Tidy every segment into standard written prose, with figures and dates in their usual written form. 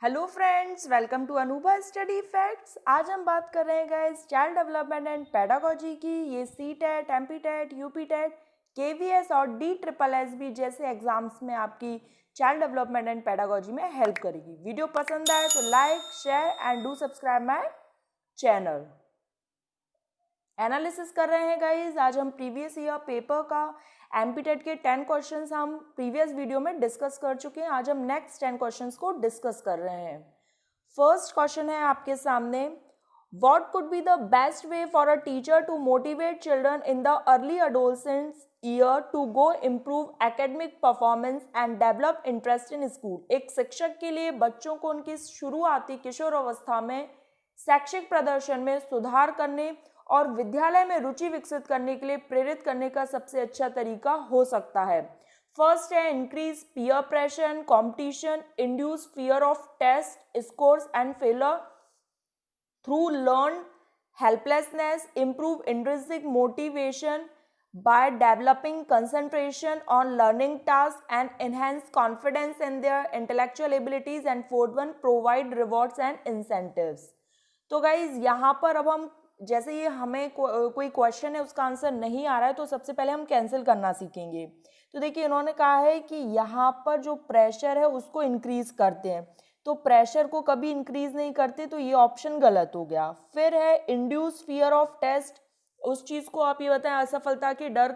Hello friends, welcome to Anubha study facts. आज हम बात कर रहे हैं guys child development and pedagogy की। ये C TET, MP TET, UP TET, KVS और डी ट्रिपल एस बी जैसे एग्जाम्स में आपकी चाइल्ड डेवलपमेंट एंड पेडागोजी में हेल्प करेगी। वीडियो पसंद आए तो like, share and do subscribe my channel. Analysis कर रहे हैं गाइज। आज हम प्रीवियस ईयर पेपर का एमपी टेट के 10 क्वेश्चंस हम प्रीवियस वीडियो में डिस्कस कर चुके हैं। आज हम नेक्स्ट 10 क्वेश्चंस को डिस्कस कर रहे हैं। फर्स्ट क्वेश्चन है आपके सामने, what could be the best way for a teacher to motivate children in the early adolescence year to go improve academic performance and develop interest in school. एक शिक्षक के लिए बच्चों को उनकी शुरुआती किशोर अवस्था में शैक्षिक प्रदर्शन में सुधार करने और विद्यालय में रुचि विकसित करने के लिए प्रेरित करने का सबसे अच्छा तरीका हो सकता है। फर्स्ट है increase peer pressure, competition, induce fear of test scores and failure through learn helplessness, improve intrinsic motivation by developing concentration on learning tasks and enhance confidence in their intellectual abilities, and fourth one provide rewards and incentives। तो guys यहाँ पर अब हम जैसे ये हमें कोई question है उसका आंसर नहीं आ रहा है तो सबसे पहले हम कैंसिल करना सीखेंगे। तो देखिए इन्होंने कहा है कि यहाँ पर जो प्रेशर है उसको इंक्रीज करते हैं, तो प्रेशर को कभी इंक्रीज नहीं करते, तो ये ऑप्शन गलत हो गया। फिर है इंड्यूस फियर ऑफ टेस्ट, उस चीज को आप ये बताएं असफलता के डर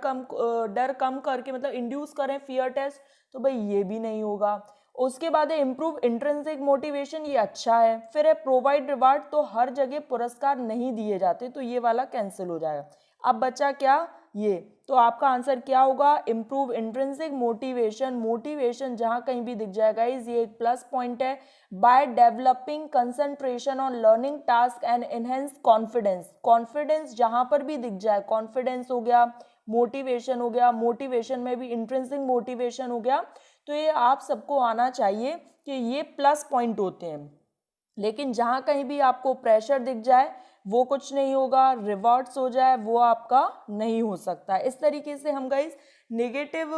कम करके मतलब इंड्यूस करें फियर टेस्ट, तो भाई ये भी नहीं होगा। उसके बाद है इम्प्रूव इंट्रिंसिक मोटिवेशन, ये अच्छा है। फिर है प्रोवाइड रिवार्ड, तो हर जगह पुरस्कार नहीं दिए जाते, तो ये वाला कैंसिल हो जाएगा। अब बचा क्या, ये, तो आपका आंसर क्या होगा, इम्प्रूव इंट्रिंसिक मोटिवेशन। मोटिवेशन जहां कहीं भी दिख जाएगा ये एक प्लस पॉइंट है। By developing concentration on learning task and enhance confidence, confidence जहां पर भी दिख जाए, कॉन्फिडेंस हो गया, मोटिवेशन हो गया, मोटिवेशन में भी इंट्रिंसिक मोटिवेशन हो गया, तो ये आप सबको आना चाहिए कि ये प्लस पॉइंट होते हैं। लेकिन जहां कहीं भी आपको प्रेशर दिख जाए वो कुछ नहीं होगा, रिवॉर्ड्स हो जाए वो आपका नहीं हो सकता। इस तरीके से हम गाइस नेगेटिव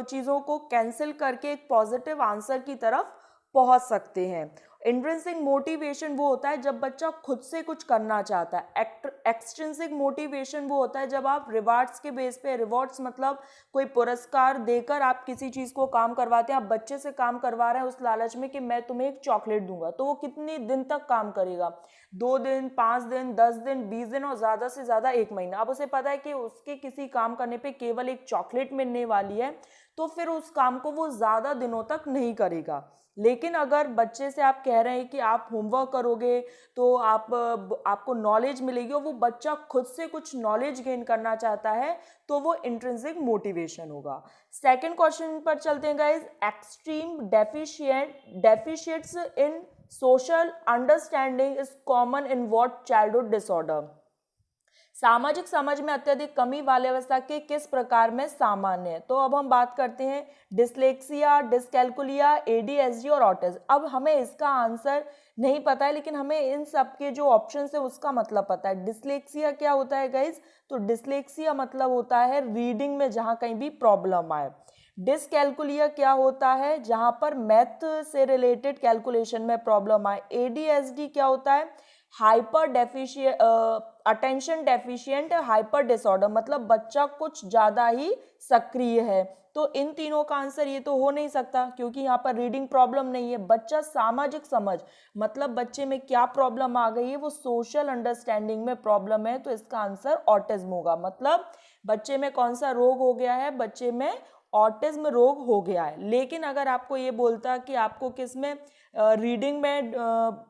चीज़ों को कैंसिल करके एक पॉजिटिव आंसर की तरफ पहुंच सकते हैं। इंट्रिंसिक मोटिवेशन वो होता है जब बच्चा खुद से कुछ करना चाहता है। एक्सट्रिंसिक मोटिवेशन वो होता है जब आप रिवार्ड्स के बेस पे, रिवॉर्ड्स मतलब कोई पुरस्कार देकर आप किसी चीज़ को काम करवाते हैं। आप बच्चे से काम करवा रहे हैं उस लालच में कि मैं तुम्हें एक चॉकलेट दूंगा, तो वो कितने दिन तक काम करेगा, 2 दिन, 5 दिन, 10 दिन, 20 दिन और ज़्यादा से ज़्यादा 1 महीना। अब उसे पता है कि उसके किसी काम करने पे केवल एक चॉकलेट मिलने वाली है, तो फिर उस काम को वो ज़्यादा दिनों तक नहीं करेगा। लेकिन अगर बच्चे से आप कह रहे हैं कि आप होमवर्क करोगे तो आपको नॉलेज मिलेगी और वो बच्चा खुद से कुछ नॉलेज गेन करना चाहता है, तो वो इंट्रिंसिक मोटिवेशन होगा। सेकंड क्वेश्चन पर चलते हैं guys. Extreme deficits in social understanding is common in what childhood disorder. सामाजिक समझ में अत्यधिक कमी वाले अवस्था के किस प्रकार में सामान्य है। तो अब हम बात करते हैं डिसलेक्सिया, डिसकैल्कुलिया, एडीएचडी और ऑटिज्म। अब हमें इसका आंसर नहीं पता है, लेकिन हमें इन सब के जो ऑप्शन है उसका मतलब पता है। डिसलेक्सिया क्या होता है गाइज, तो डिसलेक्सिया मतलब होता है रीडिंग में जहां कहीं भी प्रॉब्लम आए। डिसकैल्कुलिया क्या होता है, जहां पर मैथ से रिलेटेड कैलकुलेशन में प्रॉब्लम आए। एडीएचडी क्या होता है, hyper deficient attention deficient hyper disorder, मतलब बच्चा कुछ ज्यादा ही सक्रिय है। तो इन तीनों का आंसर ये तो हो नहीं सकता क्योंकि यहाँ पर रीडिंग प्रॉब्लम नहीं है। बच्चा सामाजिक समझ, मतलब बच्चे में क्या प्रॉब्लम आ गई है, वो सोशल अंडरस्टैंडिंग में प्रॉब्लम है, तो इसका आंसर ऑटिज्म होगा। मतलब बच्चे में कौन सा रोग हो गया है, बच्चे में ऑटिज्म रोग हो गया है। लेकिन अगर आपको ये बोलता कि आपको किस में रीडिंग में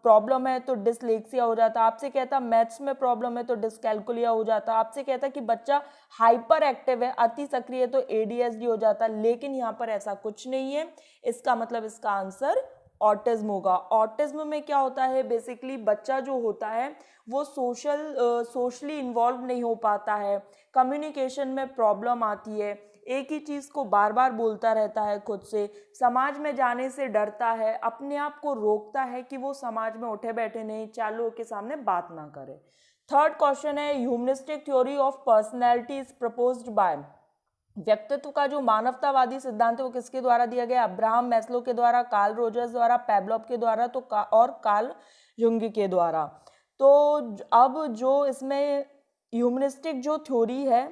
प्रॉब्लम है तो डिसलेक्सिया हो जाता, आपसे कहता मैथ्स में प्रॉब्लम है तो डिसकैल्कुलिया हो जाता, आपसे कहता कि बच्चा हाइपर एक्टिव है, अति सक्रिय, तो एडीएचडी हो जाता। लेकिन यहाँ पर ऐसा कुछ नहीं है, इसका मतलब इसका आंसर ऑटिज्म होगा। ऑटिज्म में क्या होता है, बेसिकली बच्चा जो होता है वो सोशली इन्वॉल्व नहीं हो पाता है, कम्युनिकेशन में प्रॉब्लम आती है, एक ही चीज़ को बार बार बोलता रहता है, खुद से समाज में जाने से डरता है, अपने आप को रोकता है कि वो समाज में उठे बैठे नहीं, चार लोगों के सामने बात ना करे। थर्ड क्वेश्चन है humanistic theory of personality is proposed by. व्यक्तित्व का जो मानवतावादी सिद्धांत है वो किसके द्वारा दिया गया? अब्राहम मैस्लो के द्वारा, कार्ल रोजर्स द्वारा, पेवलोव के द्वारा और कार्ल युंग के द्वारा। तो अब जो इसमें ह्यूमनिस्टिक जो थ्योरी है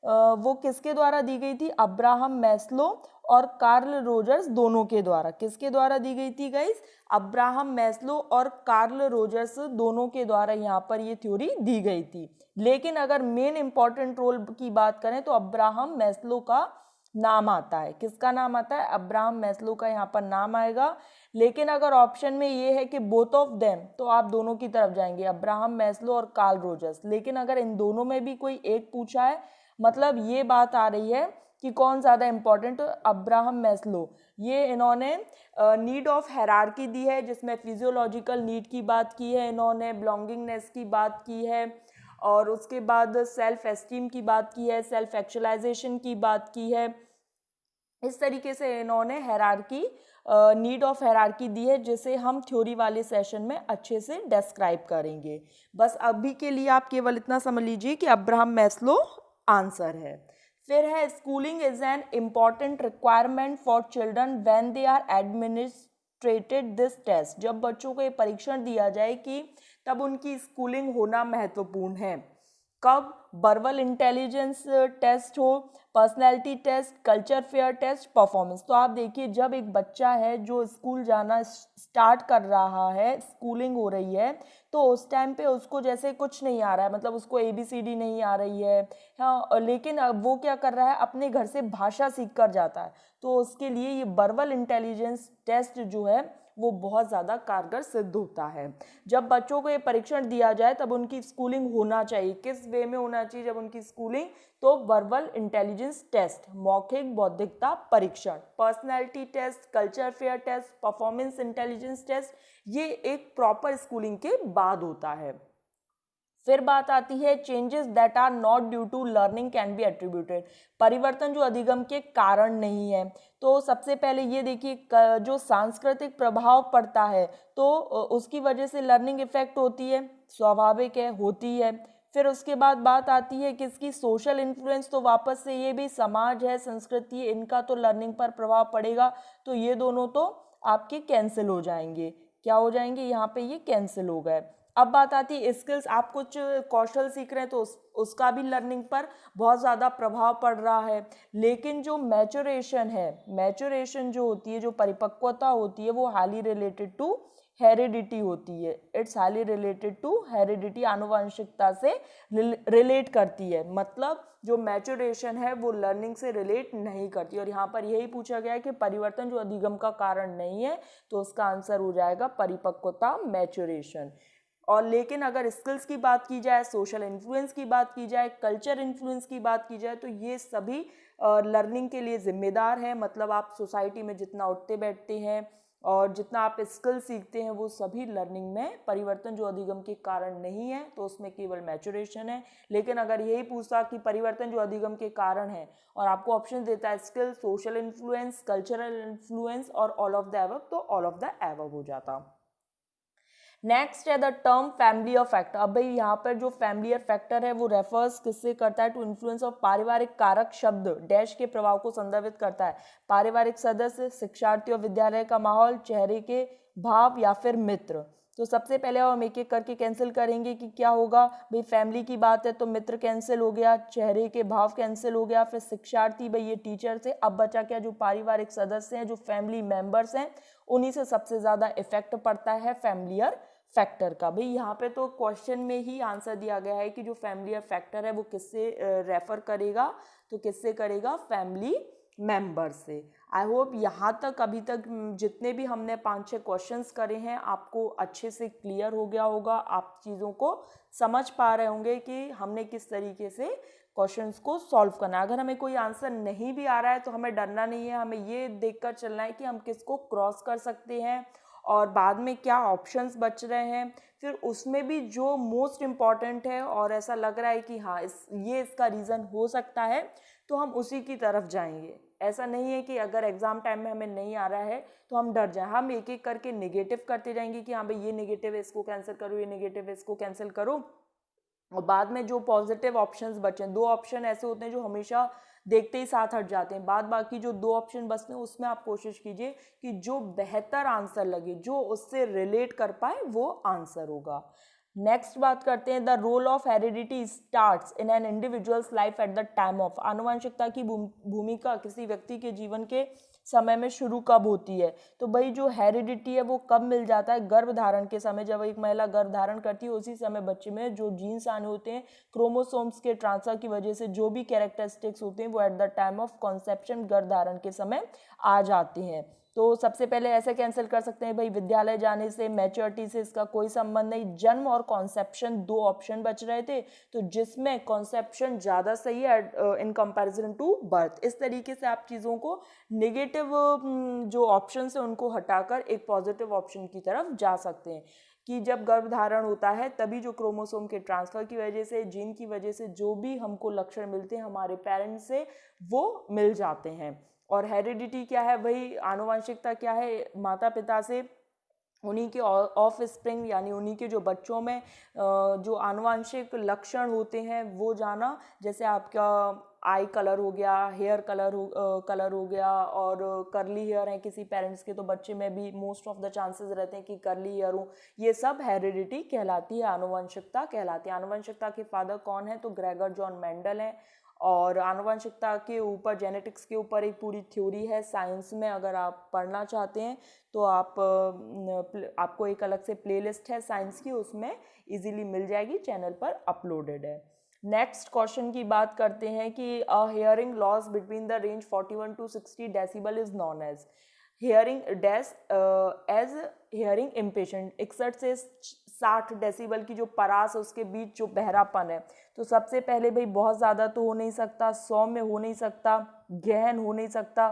वो किसके द्वारा दी गई थी? अब्राहम मैस्लो और कार्ल रोजर्स दोनों के द्वारा। किसके द्वारा दी गई थी गाइस? अब्राहम मैस्लो और कार्ल रोजर्स दोनों के द्वारा यहाँ पर ये थ्योरी दी गई थी। लेकिन अगर मेन इंपॉर्टेंट रोल की बात करें तो अब्राहम मैस्लो का नाम आता है। किसका नाम आता है? अब्राहम मैस्लो का यहाँ पर नाम आएगा। लेकिन अगर ऑप्शन में ये है कि बोथ ऑफ देम, तो आप दोनों की तरफ जाएंगे, अब्राहम मैस्लो और कार्ल रोजर्स। लेकिन अगर इन दोनों में भी कोई एक पूछा है, मतलब ये बात आ रही है कि कौन ज़्यादा इंपॉर्टेंट, अब्राहम मैस्लो। ये इन्होंने नीड ऑफ हायरार्की दी है, जिसमें फिजियोलॉजिकल नीड की बात की है, इन्होंने बिलोंगिंगनेस की बात की है, और उसके बाद सेल्फ एस्टीम की बात की है, सेल्फ एक्चुअलाइजेशन की बात की है। इस तरीके से इन्होंने हायरार्की, नीड ऑफ हायरार्की दी है, जिसे हम थ्योरी वाले सेशन में अच्छे से डिस्क्राइब करेंगे। बस अभी के लिए आप केवल इतना समझ लीजिए कि अब्राहम मैस्लो आंसर है। फिर है schooling is an important requirement for children when they are administered this test. जब बच्चों को ये परीक्षण दिया जाए कि तब उनकी स्कूलिंग होना महत्वपूर्ण है। कब? वर्बल इंटेलिजेंस टेस्ट हो, personality test, culture fair test, performance. तो आप देखिए, जब एक बच्चा है जो स्कूल जाना स्टार्ट कर रहा है, स्कूलिंग हो रही है, तो उस टाइम पे उसको जैसे कुछ नहीं आ रहा है, मतलब उसको ABCD नहीं आ रही है, हाँ, लेकिन अब वो क्या कर रहा है, अपने घर से भाषा सीख कर जाता है। तो उसके लिए ये वर्बल इंटेलिजेंस टेस्ट जो है वो बहुत ज़्यादा कारगर सिद्ध होता है। जब बच्चों को ये परीक्षण दिया जाए तब उनकी स्कूलिंग होना चाहिए। किस वे में होना चाहिए जब उनकी स्कूलिंग? तो वर्बल इंटेलिजेंस टेस्ट, मौखिक बौद्धिकता परीक्षण, personality test, culture fair test, performance intelligence test, ये एक प्रॉपर स्कूलिंग के बाद होता है। फिर बात आती है changes that are not due to learning can be attributed. परिवर्तन जो अधिगम के कारण नहीं है। तो सबसे पहले ये देखिए, जो सांस्कृतिक प्रभाव पड़ता है तो उसकी वजह से लर्निंग इफेक्ट होती है, स्वाभाविक है, होती है। फिर उसके बाद बात आती है किसकी? Social influence. तो वापस से ये भी समाज है, संस्कृति, इनका तो लर्निंग पर प्रभाव पड़ेगा। तो ये दोनों तो आपके कैंसिल हो जाएंगे। क्या हो जाएंगे? यहाँ पे ये कैंसिल हो गए। अब बात आती है स्किल्स। आप कुछ कौशल सीख रहे हैं तो उसका भी लर्निंग पर बहुत ज़्यादा प्रभाव पड़ रहा है। लेकिन जो मैच्योरेशन है, मैच्योरेशन जो होती है, जो परिपक्वता होती है, वो हाईली रिलेटेड टू हेरिडिटी होती है। It's highly related to heredity, आनुवंशिकता से रिलेट करती है। मतलब जो मैच्योरेशन है वो लर्निंग से रिलेट नहीं करती। और यहाँ पर यही पूछा गया है कि परिवर्तन जो अधिगम का कारण नहीं है, तो उसका आंसर हो जाएगा परिपक्वता, मैच्योरेशन। और लेकिन अगर स्किल्स की बात की जाए, सोशल इन्फ्लुएंस की बात की जाए, कल्चर इन्फ्लुएंस की बात की जाए, तो ये सभी लर्निंग के लिए जिम्मेदार हैं। मतलब आप सोसाइटी में जितना उठते बैठते हैं और जितना आप स्किल सीखते हैं, वो सभी लर्निंग में परिवर्तन जो अधिगम के कारण नहीं है, तो उसमें केवल मैच्योरेशन है। लेकिन अगर यही पूछता कि परिवर्तन जो अधिगम के कारण है और आपको ऑप्शन देता है skill, social influence, cultural influence और ऑल ऑफ द एबव, तो ऑल ऑफ द एबव हो जाता। नेक्स्ट है द टर्म फैमिलियर फैक्टर। अब भाई यहाँ पर जो फैमिलियर फैक्टर है वो रेफर्स किससे करता है? टू इन्फ्लुएंस ऑफ पारिवारिक कारक। शब्द डैश के प्रभाव को संदर्भित करता है। पारिवारिक सदस्य, शिक्षार्थी और विद्यालय का माहौल, चेहरे के भाव या फिर मित्र। तो सबसे पहले हम एक एक करके कैंसिल करेंगे कि क्या होगा। भाई फैमिली की बात है तो मित्र कैंसिल हो गया, चेहरे के भाव कैंसिल हो गया, फिर शिक्षार्थी, भाई ये टीचर से। अब बचा क्या? जो पारिवारिक सदस्य हैं, जो फैमिली मेंबर्स हैं, उन्हीं से सबसे ज़्यादा इफेक्ट पड़ता है फैमिलियर फैक्टर का। भाई यहाँ पे तो क्वेश्चन में ही आंसर दिया गया है कि जो फैमिलियर फैक्टर है वो किससे रेफर करेगा? तो किससे करेगा? फैमिली मेंबर से। आई होप यहाँ तक, अभी तक जितने भी हमने 5-6 क्वेश्चंस करे हैं, आपको अच्छे से क्लियर हो गया होगा। आप चीज़ों को समझ पा रहे होंगे कि हमने किस तरीके से क्वेश्चंस को सॉल्व करना है। अगर हमें कोई आंसर नहीं भी आ रहा है तो हमें डरना नहीं है, हमें ये देखकर चलना है कि हम किसको क्रॉस कर सकते हैं और बाद में क्या ऑप्शंस बच रहे हैं। फिर उसमें भी जो मोस्ट इम्पॉर्टेंट है और ऐसा लग रहा है कि हाँ ये इसका रीज़न हो सकता है, तो हम उसी की तरफ जाएंगे। ऐसा नहीं है कि अगर एग्ज़ाम टाइम में हमें नहीं आ रहा है तो हम डर जाएं। हम एक एक करके नेगेटिव करते जाएंगे कि हाँ भाई ये नेगेटिव है, इसको कैंसिल करो, ये नेगेटिव है, इसको कैंसिल करो। और बाद में जो पॉजिटिव ऑप्शंस बचे, 2 ऑप्शन ऐसे होते हैं जो हमेशा देखते ही साथ हट जाते हैं। बाद बाकी जो 2 ऑप्शन बचते हैं उसमें आप कोशिश कीजिए कि जो बेहतर आंसर लगे, जो उससे रिलेट कर पाए, वो आंसर होगा। नेक्स्ट बात करते हैं, the role of heredity starts in an individual's life at the time of. आनुवंशिकता की भूमिका किसी व्यक्ति के जीवन के समय में शुरू कब होती है? तो भाई जो हेरिडिटी है वो कब मिल जाता है? गर्भ धारण के समय। जब एक महिला गर्भ धारण करती है उसी समय बच्चे में जो जीन्स आने होते हैं, क्रोमोसोम्स के ट्रांसफर की वजह से जो भी कैरेक्टरिस्टिक्स होते हैं वो eight the time of conception, गर्भ धारण के समय आ जाते हैं। तो सबसे पहले ऐसे कैंसिल कर सकते हैं भाई, विद्यालय जाने से, मैच्योरिटी से इसका कोई संबंध नहीं। जन्म और कॉन्सेप्शन 2 ऑप्शन बच रहे थे, तो जिसमें कॉन्सेप्शन ज़्यादा सही है इन कंपैरिजन टू बर्थ। इस तरीके से आप चीज़ों को नेगेटिव जो ऑप्शन है उनको हटाकर एक पॉजिटिव ऑप्शन की तरफ जा सकते हैं कि जब गर्भधारण होता है तभी जो क्रोमोसोम के ट्रांसफ़र की वजह से, जीन की वजह से जो भी हमको लक्षण मिलते हैं हमारे पेरेंट्स से, वो मिल जाते हैं। और हेरिडिटी क्या है? वही आनुवंशिकता क्या है? माता पिता से उन्हीं के ऑफ स्प्रिंग यानी उन्हीं के जो बच्चों में जो आनुवंशिक लक्षण होते हैं वो जाना। जैसे आपका आई कलर हो गया, हेयर कलर हो गया, और करली हेयर है किसी पेरेंट्स के तो बच्चे में भी मोस्ट ऑफ द चांसेस रहते हैं कि करली हेयर हो। ये सब हेरिडिटी कहलाती है, आनुवंशिकता कहलाती है। आनुवंशिकता के फादर कौन है? तो ग्रेगर जॉन मेंडल हैं। और आनुवंशिकता के ऊपर, जेनेटिक्स के ऊपर एक पूरी थ्योरी है साइंस में। अगर आप पढ़ना चाहते हैं तो आपको एक अलग से प्लेलिस्ट है साइंस की, उसमें इजीली मिल जाएगी, चैनल पर अपलोडेड है। नेक्स्ट क्वेश्चन की बात करते हैं कि a hearing loss between the range 41 to 60 decibel is known as hearing as hearing impatient. 61 से 60 डेसिबल की जो परास है उसके बीच जो बहरापन है, तो सबसे पहले भाई बहुत ज़्यादा तो हो नहीं सकता, 100 में हो नहीं सकता, गहन हो नहीं सकता,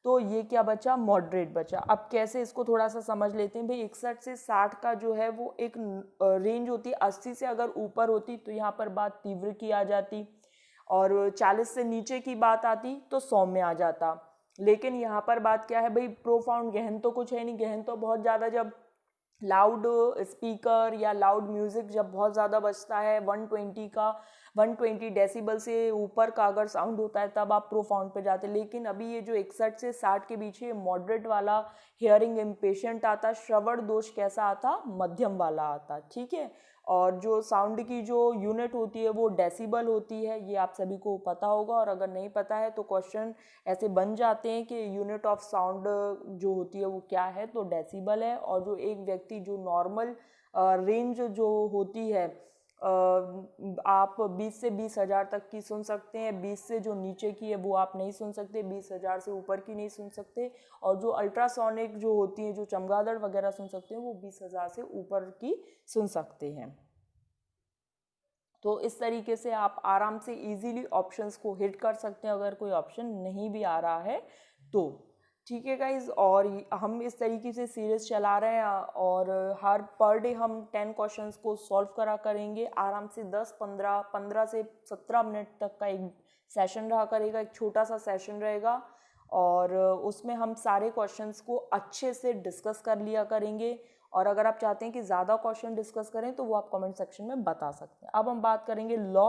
तो ये क्या बचा? मॉडरेट बचा। अब कैसे इसको थोड़ा सा समझ लेते हैं भाई। 61 से 60 का जो है वो एक रेंज होती है। 80 से अगर ऊपर होती तो यहाँ पर बात तीव्र की आ जाती, और 40 से नीचे की बात आती तो सौम्य आ जाता। लेकिन यहाँ पर बात क्या है भाई? प्रोफाउंड, गहन तो कुछ है नहीं। गहन तो बहुत ज़्यादा जब लाउड स्पीकर या लाउड म्यूजिक जब बहुत ज़्यादा बजता है, 120 डेसिबल से ऊपर का अगर साउंड होता है तब आप प्रोफाउंड पे जाते हैं। लेकिन अभी ये जो 61 से 60 के बीच मॉडरेट वाला हियरिंग इम्पेशेंट आता, श्रवण दोष कैसा आता? मध्यम वाला आता, ठीक है। और जो साउंड की जो यूनिट होती है वो डेसिबल होती है, ये आप सभी को पता होगा। और अगर नहीं पता है तो क्वेश्चन ऐसे बन जाते हैं कि यूनिट ऑफ साउंड जो होती है वो क्या है? तो डेसिबल है। और जो एक व्यक्ति जो नॉर्मल रेंज जो होती है, आप 20 से 20,000 तक की सुन सकते हैं। 20 से जो नीचे की है वो आप नहीं सुन सकते, 20,000 से ऊपर की नहीं सुन सकते। और जो अल्ट्रासोनिक जो होती हैं, जो चमगादड़ वगैरह सुन सकते हैं, वो 20,000 से ऊपर की सुन सकते हैं। तो इस तरीके से आप आराम से इजीली ऑप्शंस को हिट कर सकते हैं अगर कोई ऑप्शन नहीं भी आ रहा है तो, ठीक है गाइज। और हम इस तरीके से सीरीज चला रहे हैं, और हर पर डे हम 10 क्वेश्चंस को सॉल्व करा करेंगे आराम से। 15 से 17 मिनट तक का एक सेशन रहा करेगा, एक छोटा सा सेशन रहेगा, और उसमें हम सारे क्वेश्चंस को अच्छे से डिस्कस कर लिया करेंगे। और अगर आप चाहते हैं कि ज़्यादा क्वेश्चन डिस्कस करें तो वो आप कमेंट सेक्शन में बता सकते हैं। अब हम बात करेंगे law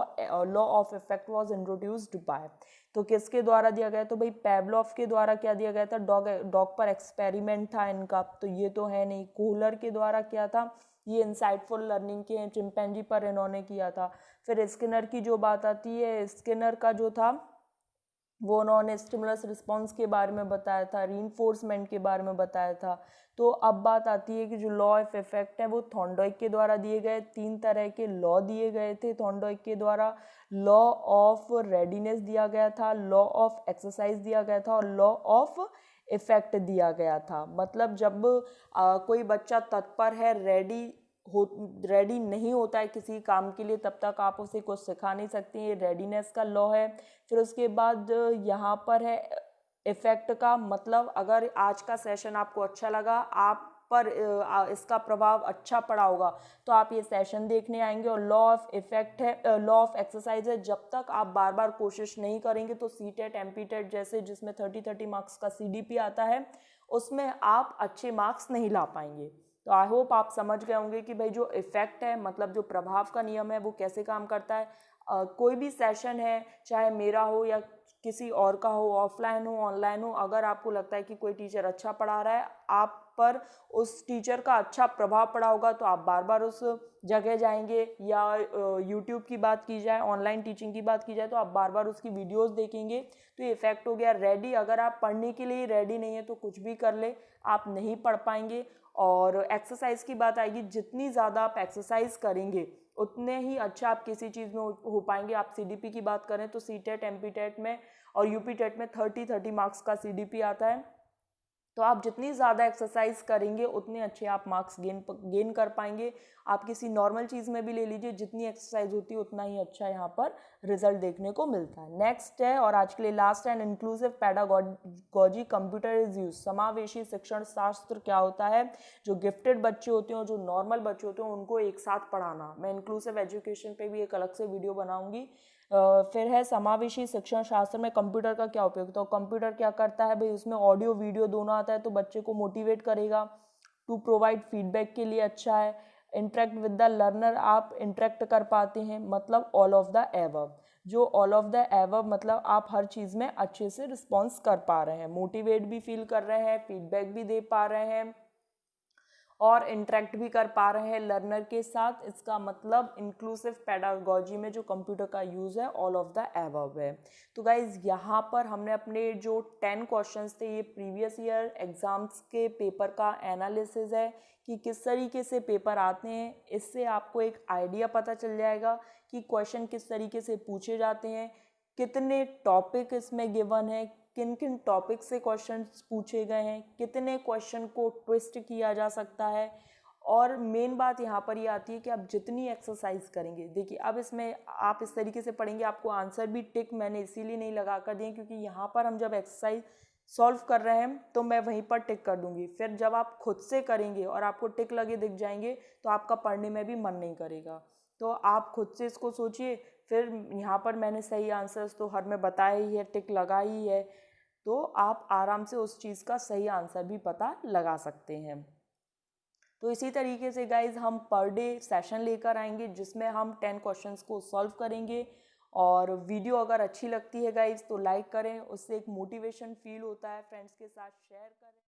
of effect was introduced by, तो किसके द्वारा दिया गया? तो भाई पेवलॉफ के द्वारा क्या दिया गया था? डॉग पर एक्सपेरिमेंट था इनका, तो ये तो है नहीं। कोहलर के द्वारा क्या था? ये इंसाइटफुल लर्निंग के चिंपैंजी पर इन्होंने किया था। फिर स्किनर की जो बात आती है, स्किनर का जो था वो उन्होंने स्टिमुलस रिस्पॉन्स के बारे में बताया था, रीइंफोर्समेंट के बारे में बताया था। तो अब बात आती है कि जो लॉ ऑफ इफेक्ट है वो थॉर्नडाइक के द्वारा दिए गए। 3 तरह के लॉ दिए गए थे थॉर्नडाइक के द्वारा। लॉ ऑफ रेडीनेस दिया गया था, लॉ ऑफ एक्सरसाइज दिया गया था, और लॉ ऑफ इफेक्ट दिया गया था। मतलब जब कोई बच्चा तत्पर है, रेडी नहीं होता है किसी काम के लिए, तब तक आप उसे कुछ सिखा नहीं सकते। ये रेडीनेस का लॉ है। फिर उसके बाद यहाँ पर है इफेक्ट का, मतलब अगर आज का सेशन आपको अच्छा लगा, आप पर इसका प्रभाव अच्छा पड़ा होगा तो आप ये सेशन देखने आएंगे। और लॉ ऑफ इफेक्ट है, लॉ ऑफ एक्सरसाइज है, जब तक आप बार बार कोशिश नहीं करेंगे तो सीटेट एमपीटेट जैसे जिसमें 30 मार्क्स का सीडीपी आता है उसमें आप अच्छे मार्क्स नहीं ला पाएंगे। तो आई होप आप समझ गए होंगे कि भाई जो इफेक्ट है, मतलब जो प्रभाव का नियम है, वो कैसे काम करता है। कोई भी सेशन है, चाहे मेरा हो या किसी और का हो, ऑफलाइन हो, ऑनलाइन हो, अगर आपको लगता है कि कोई टीचर अच्छा पढ़ा रहा है, आप पर उस टीचर का अच्छा प्रभाव पड़ा होगा, तो आप बार बार उस जगह जाएंगे। या यूट्यूब की बात की जाए, ऑनलाइन टीचिंग की बात की जाए, तो आप बार बार उसकी वीडियोस देखेंगे। तो ये इफेक्ट हो गया रेडी। अगर आप पढ़ने के लिए रेडी नहीं है तो कुछ भी कर ले, आप नहीं पढ़ पाएंगे। और एक्सरसाइज की बात आएगी, जितनी ज़्यादा आप एक्सरसाइज करेंगे उतने ही अच्छा आप किसी चीज़ में हो पाएंगे। आप सीडीपी की बात करें तो सीटेट, एमपीटेट में और यूपीटेट में 30 मार्क्स का सीडीपी आता है। तो आप जितनी ज़्यादा एक्सरसाइज करेंगे उतने अच्छे आप मार्क्स गेन कर पाएंगे। आप किसी नॉर्मल चीज़ में भी ले लीजिए, जितनी एक्सरसाइज होती है उतना ही अच्छा यहाँ पर रिजल्ट देखने को मिलता है। नेक्स्ट है और आज के लिए लास्ट है, inclusive pedagogy computer is use. समावेशी शिक्षण शास्त्र क्या होता है? जो गिफ्टेड बच्चे होते हैं और जो नॉर्मल बच्चे होते हैं उनको एक साथ पढ़ाना। मैं इंक्लूसिव एजुकेशन पे भी एक अलग से वीडियो बनाऊंगी। फिर है समावेशी शिक्षण शास्त्र में कंप्यूटर का क्या उपयोग। तो कंप्यूटर क्या करता है भाई, उसमें ऑडियो वीडियो दोनों आता है, तो बच्चे को मोटिवेट करेगा, टू प्रोवाइड फीडबैक के लिए अच्छा है। इंटरेक्ट विद द लर्नर, आप इंटरेक्ट कर पाते हैं, मतलब ऑल ऑफ द एबव। जो ऑल ऑफ द एबव मतलब आप हर चीज़ में अच्छे से रिस्पॉन्स कर पा रहे हैं, मोटिवेट भी फील कर रहे हैं, फीडबैक भी दे पा रहे हैं और इंटरेक्ट भी कर पा रहे हैं लर्नर के साथ। इसका मतलब इंक्लूसिव पेडागोजी में जो कंप्यूटर का यूज़ है ऑल ऑफ द एबव है। तो गाइज यहाँ पर हमने अपने जो 10 क्वेश्चंस थे, ये प्रीवियस ईयर एग्जाम्स के पेपर का एनालिसिस है कि किस तरीके से पेपर आते हैं। इससे आपको एक आइडिया पता चल जाएगा कि क्वेश्चन किस तरीके से पूछे जाते हैं, कितने टॉपिक इसमें गिवन है, किन किन टॉपिक से क्वेश्चंस पूछे गए हैं, कितने क्वेश्चन को ट्विस्ट किया जा सकता है। और मेन बात यहाँ पर ये आती है कि आप जितनी एक्सरसाइज करेंगे, देखिए अब इसमें आप इस तरीके से पढ़ेंगे, आपको आंसर भी टिक मैंने इसीलिए नहीं लगा कर दिए क्योंकि यहाँ पर हम जब एक्सरसाइज सॉल्व कर रहे हैं तो मैं वहीं पर टिक कर दूंगी। फिर जब आप खुद से करेंगे और आपको टिक लगे दिख जाएंगे तो आपका पढ़ने में भी मन नहीं करेगा। तो आप खुद से इसको सोचिए। फिर यहाँ पर मैंने सही आंसर्स तो हर में बताया ही है, टिक लगा ही है, तो आप आराम से उस चीज़ का सही आंसर भी पता लगा सकते हैं। तो इसी तरीके से गाइज हम पर डे सेशन लेकर आएंगे जिसमें हम 10 क्वेश्चंस को सॉल्व करेंगे। और वीडियो अगर अच्छी लगती है गाइज तो लाइक करें, उससे एक मोटिवेशन फील होता है, फ्रेंड्स के साथ शेयर करें।